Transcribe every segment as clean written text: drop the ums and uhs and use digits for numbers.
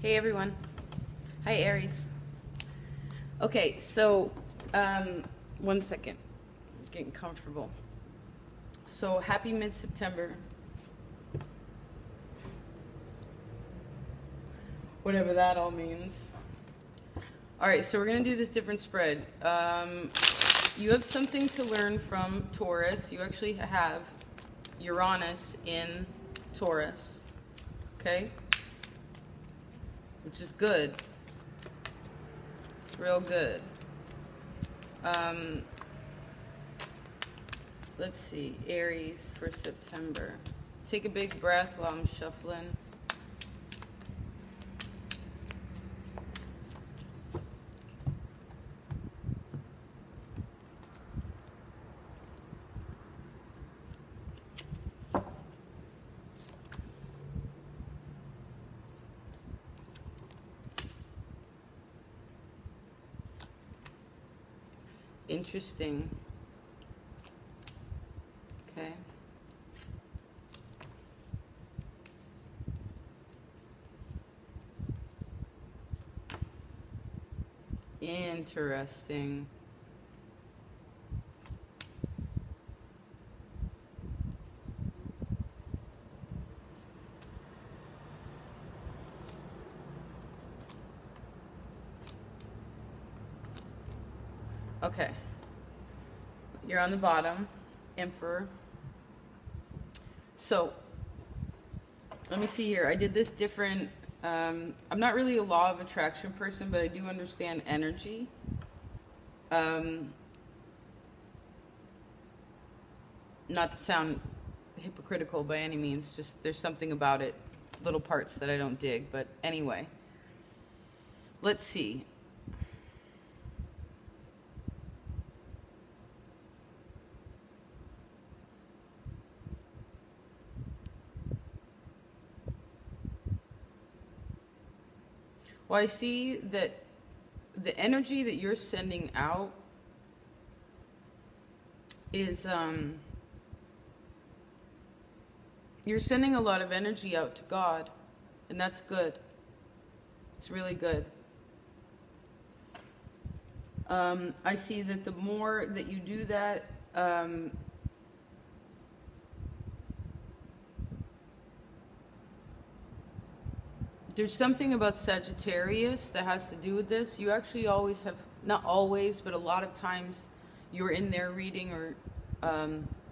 Hey everyone. Hi Aries. Okay, so 1 second. Getting comfortable. So happy mid-September. Whatever that all means. Alright, so we're going to do this different spread. You have something to learn from Taurus. You actually have Uranus in Taurus. Okay? Which is good. It's real good. Let's see. Aries for September. Take a big breath while I'm shuffling. Interesting. Okay. Interesting. Okay. You're on the bottom, Emperor. So, let me see here. I did this different. I'm not really a law of attraction person, but I do understand energy. Not to sound hypocritical by any means, just there's something about it, little parts that I don't dig. But anyway, let's see. Well, I see that the energy that you're sending out is, you're sending a lot of energy out to God, and that's good. It's really good. I see that the more that you do that, there's something about Sagittarius that has to do with this. You actually always have, not always, but a lot of times you're in their reading, or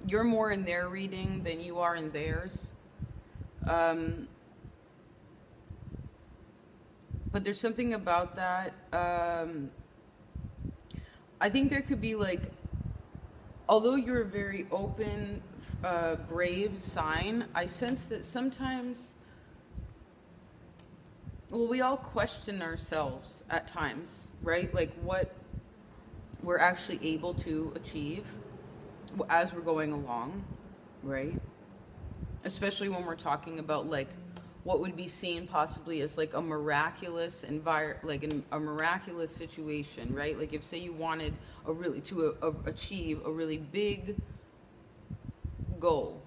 you're more in their reading than you are in theirs. But there's something about that. I think there could be like, although you're a very open, brave sign, I sense that sometimes, well, we all question ourselves at times, right? Like what we're actually able to achieve as we're going along, right? Especially when we're talking about like what would be seen possibly as like a miraculous a miraculous situation, right? Like if say you wanted to achieve a really big goal,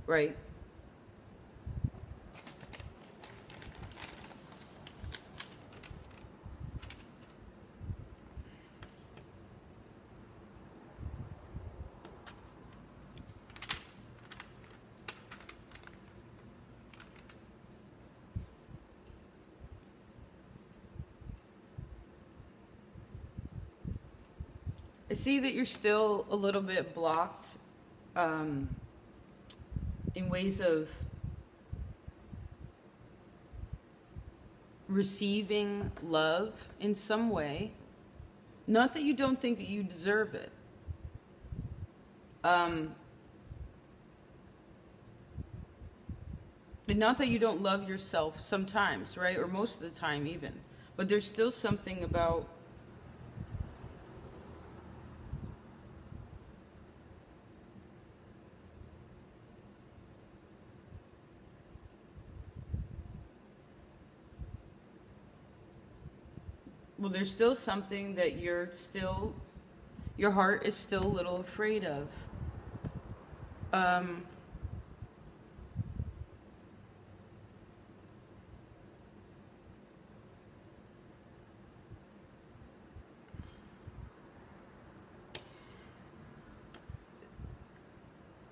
right? I see that you're still a little bit blocked in ways of receiving love in some way. Not that you don't think that you deserve it. And not that you don't love yourself sometimes, right? Or most of the time even. But there's still something about there's still something that your heart is still a little afraid of.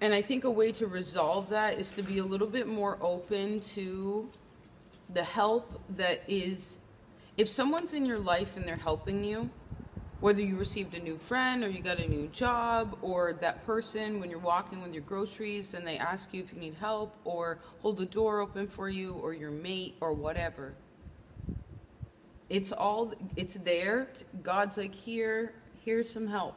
And I think a way to resolve that is to be a little bit more open to the help that is, if someone's in your life and they're helping you, whether you received a new friend or you got a new job, or that person when you're walking with your groceries and they ask you if you need help, or hold the door open for you, or your mate, or whatever. It's there. God's like, here's some help.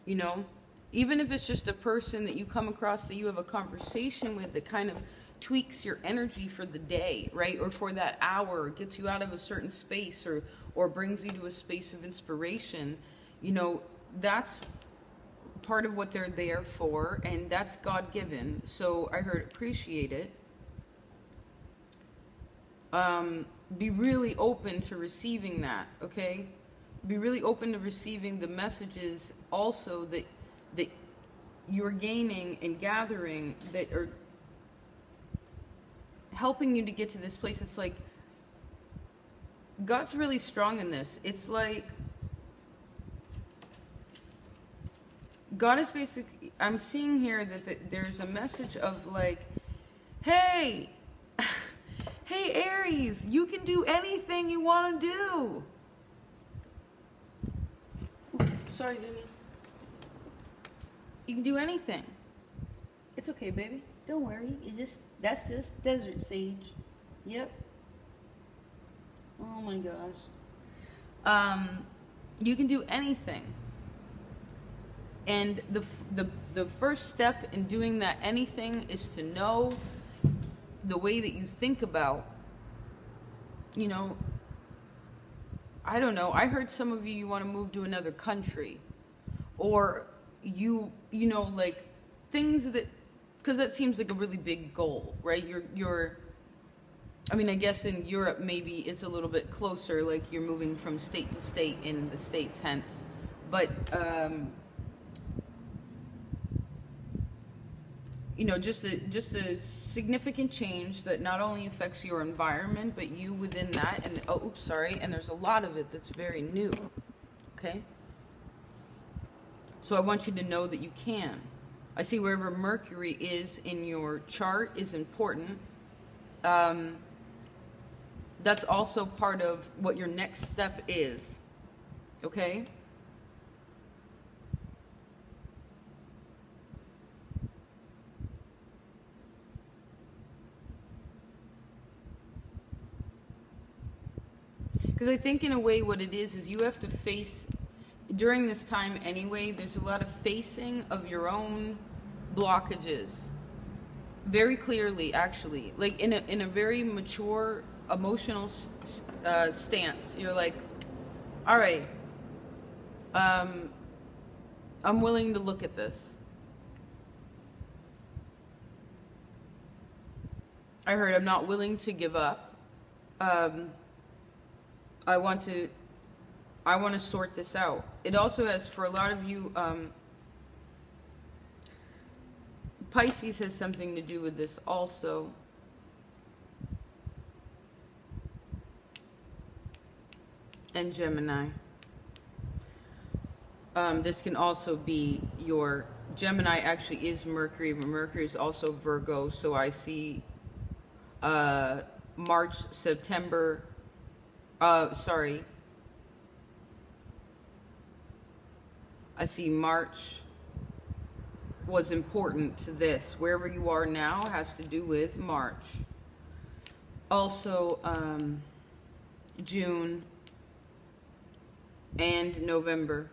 You know? Even if it's just a person that you come across that you have a conversation with that kind of tweaks your energy for the day, right? Or for that hour, or gets you out of a certain space, or brings you to a space of inspiration. You know, that's part of what they're there for, and that's God-given. So I heard appreciate it. Be really open to receiving that, okay? Be really open to receiving the messages also that you're gaining and gathering that are helping you to get to this place. It's like God's really strong in this. It's like God is basically, I'm seeing here that there's a message of like, hey, hey Aries, you can do anything you want to do. Ooh, sorry, Jimmy. You can do anything. It's okay, baby. Don't worry. That's just desert sage. Yep. Oh my gosh. You can do anything. And the first step in doing that anything is to know the way that you think about, you know, I don't know. I heard some of you want to move to another country, or you know, like things that, because that seems like a really big goal, right? You're I mean, I guess in Europe maybe it's a little bit closer, like you're moving from state to state in the States, hence. But you know, just a significant change that not only affects your environment, but you within that. And oh, oops, sorry. And there's a lot of it that's very new. Okay. So I want you to know that you can. I see wherever Mercury is in your chart is important. That's also part of what your next step is. Okay? Because I think in a way what it is you have to face, during this time anyway, there's a lot of facing of your own blockages. Very clearly, actually. Like in a very mature, emotional stance. You're like, all right, I'm willing to look at this. I heard I'm not willing to give up. I want to sort this out. It also has, for a lot of you, Pisces has something to do with this also. And Gemini. This can also be your, Gemini actually is Mercury, but Mercury is also Virgo, so I see March, September, sorry. I see March was important to this. Wherever you are now has to do with March. Also, June and November.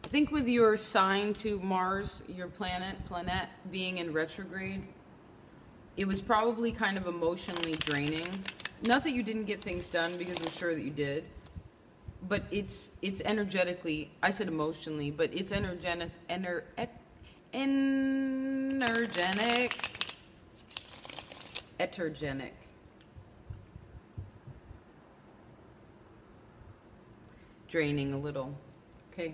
I think with your sign to Mars, your planet being in retrograde, it was probably kind of emotionally draining. Not that you didn't get things done, because I'm sure that you did, but it's energetically, I said emotionally, but it's energetic, etergenic. Draining a little. okay.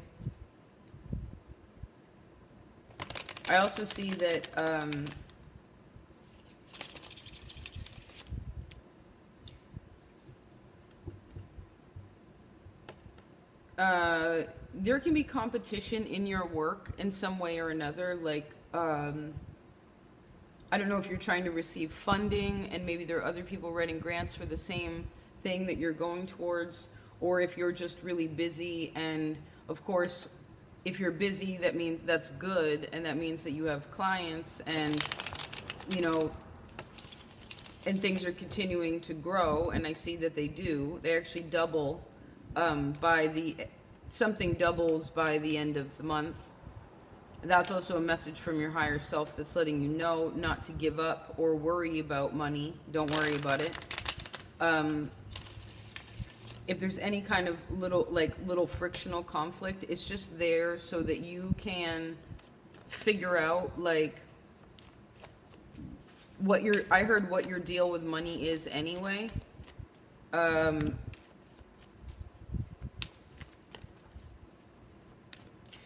I also see that there can be competition in your work in some way or another. Like, I don't know if you're trying to receive funding and maybe there are other people writing grants for the same thing that you're going towards, or if you're just really busy. And of course, if you're busy, that means that's good, and that means that you have clients, and you know, and things are continuing to grow. And I see that they do. They actually double something doubles by the end of the month. That's also a message from your higher self that's letting you know not to give up or worry about money. Don't worry about it. If there's any kind of little frictional conflict, it's just there so that you can figure out like I heard what your deal with money is anyway.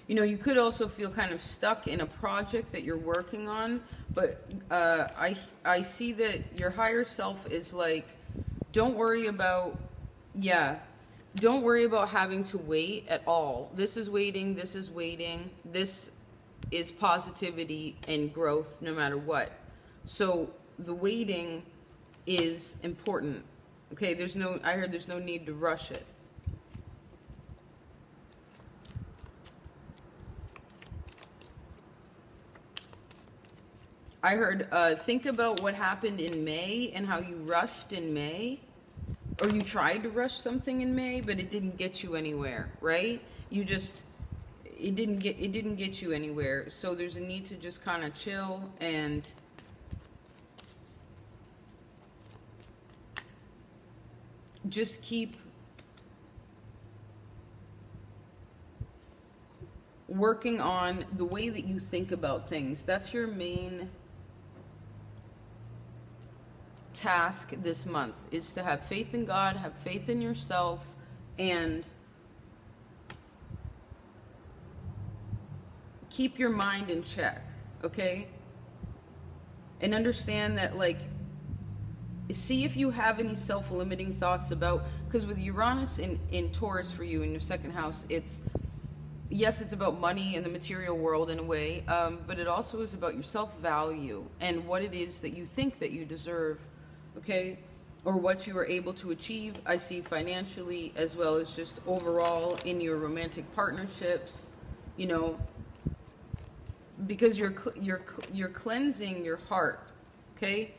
You know, you could also feel kind of stuck in a project that you're working on, but I see that your higher self is like, don't worry about having to wait at all. This is waiting, this is waiting, this is positivity and growth no matter what. So the waiting is important. Okay, I heard there's no need to rush it. I heard, think about what happened in May and how you rushed in May, or you tried to rush something in May, but it didn't get you anywhere, right? It didn't get you anywhere. So there's a need to just kind of chill and just keep working on the way that you think about things. That's your main task this month, is to have faith in God, have faith in yourself, and keep your mind in check, okay? And understand that, like, see if you have any self-limiting thoughts about, because with Uranus in Taurus for you in your second house, yes, it's about money and the material world in a way, but it also is about your self-value and what it is that you think that you deserve, okay? Or what you are able to achieve. I see financially as well as just overall in your romantic partnerships, you know, because you're cleansing your heart, okay?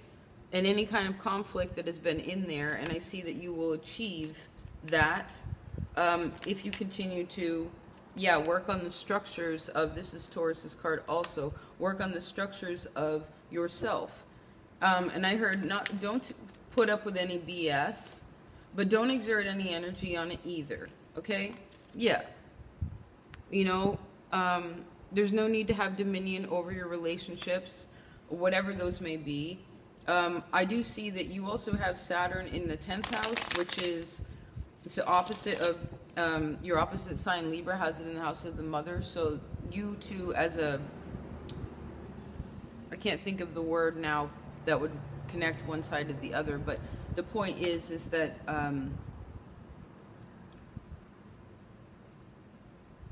And any kind of conflict that has been in there, and I see that you will achieve that if you continue to work on the structures of, this is Taurus's card also, work on the structures of yourself. And I heard, don't put up with any BS, but don't exert any energy on it either, okay? Yeah. You know, there's no need to have dominion over your relationships, whatever those may be. I do see that you also have Saturn in the 10th house, which is, it's the opposite of, your opposite sign, Libra, has it in the house of the mother. So you two as I can't think of the word now that would connect one side to the other, but the point is that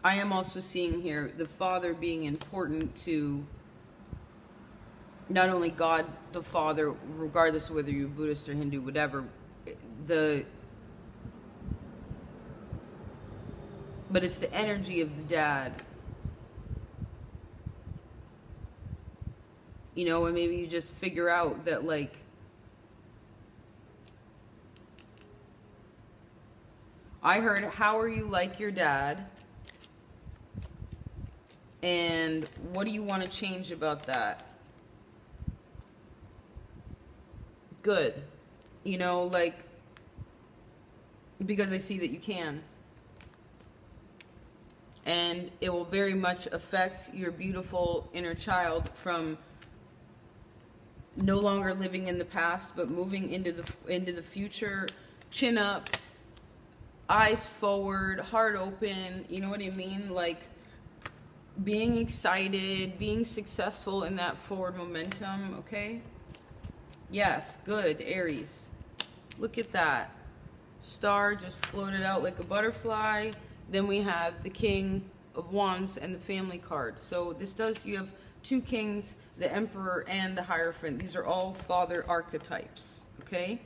I am also seeing here the father being important to not only God the Father, regardless of whether you're Buddhist or Hindu, whatever, but it's the energy of the dad. You know, and maybe you just figure out that, like, I heard, how are you like your dad? And what do you want to change about that? Good. You know, like, because I see that you can. And it will very much affect your beautiful inner child from no longer living in the past, but moving into the future, chin up, eyes forward, heart open, you know what I mean? Like being excited, being successful in that forward momentum, okay? Yes, good, Aries. Look at that. Star just floated out like a butterfly. Then we have the King of Wands and the family card. So this does, you have two kings, the Emperor and the Hierophant. These are all father archetypes, okay?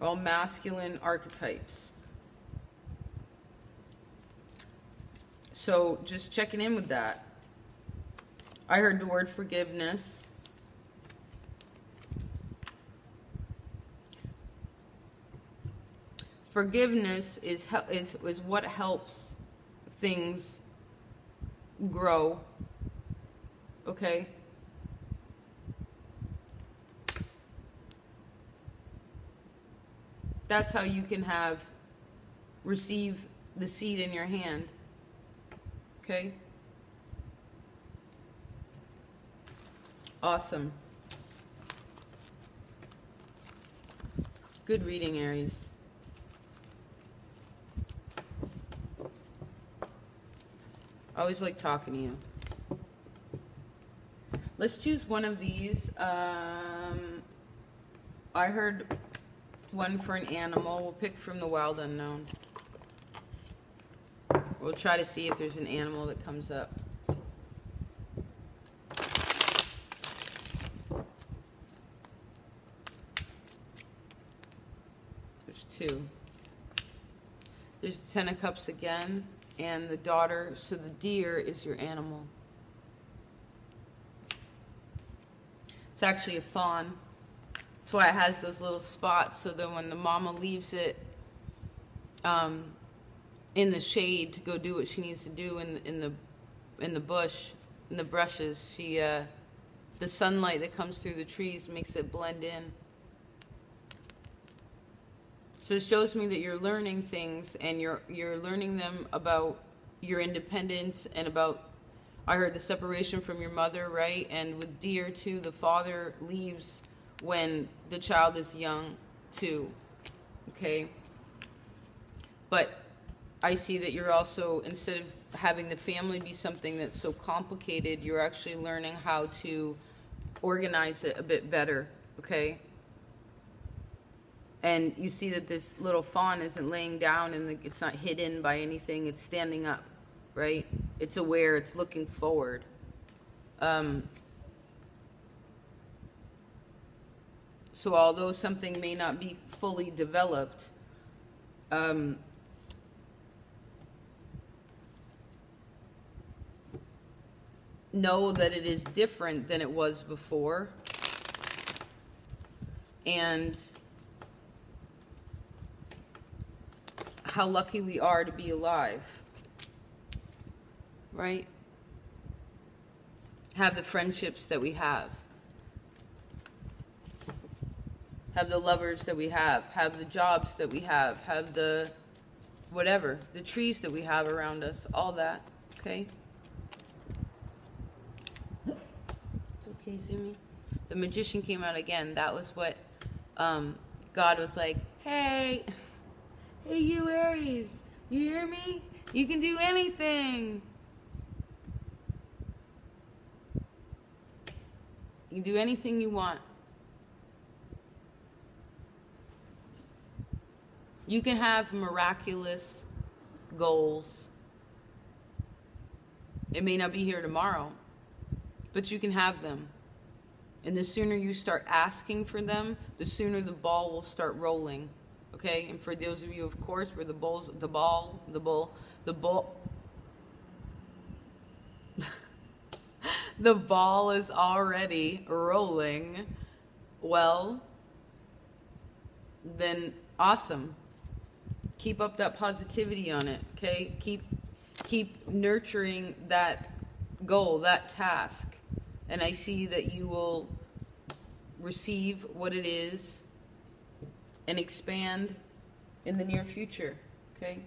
All masculine archetypes. So just checking in with that. I heard the word forgiveness. Forgiveness is what helps things grow. Okay? That's how you can receive the seed in your hand. Okay? Awesome. Good reading, Aries. I always like talking to you. Let's choose one of these. I heard one for an animal. We'll pick from the wild unknown. We'll try to see if there's an animal that comes up. There's two. There's the Ten of Cups again, and the daughter. So the deer is your animal. It's actually a fawn. That's why it has those little spots, so that when the mama leaves it in the shade to go do what she needs to do in the bush, in the brushes, the sunlight that comes through the trees makes it blend in. So it shows me that you're learning things, and you're learning them about your independence and about, I heard the separation from your mother, right? And with deer too, the father leaves when the child is young too, okay? But I see that you're also, instead of having the family be something that's so complicated, you're actually learning how to organize it a bit better, okay? And you see that this little fawn isn't laying down and it's not hidden by anything, it's standing up, right? It's aware, it's looking forward. So although something may not be fully developed, know that it is different than it was before. And how lucky we are to be alive, right? Have the friendships that we have the lovers that we have the jobs that we have the whatever, the trees that we have around us, all that, okay? It's okay, Sumi. The Magician came out again. That was what God was like, hey, you Aries, you hear me? You can do anything. You can do anything you want. You can have miraculous goals. It may not be here tomorrow, but you can have them. And the sooner you start asking for them, the sooner the ball will start rolling. Okay? And for those of you, of course, where the ball the ball is already rolling, well, then awesome. Keep up that positivity on it, okay? Keep nurturing that goal, that task. And I see that you will receive what it is and expand in the near future, okay?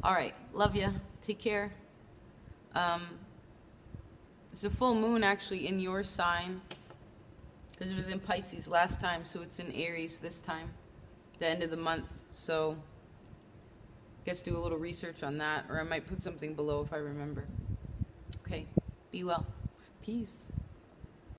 All right, love ya. Take care. It's a full moon actually in your sign, because it was in Pisces last time, so it's in Aries this time. the end of the month. So guess do a little research on that, or I might put something below if I remember. Okay, be well. Peace.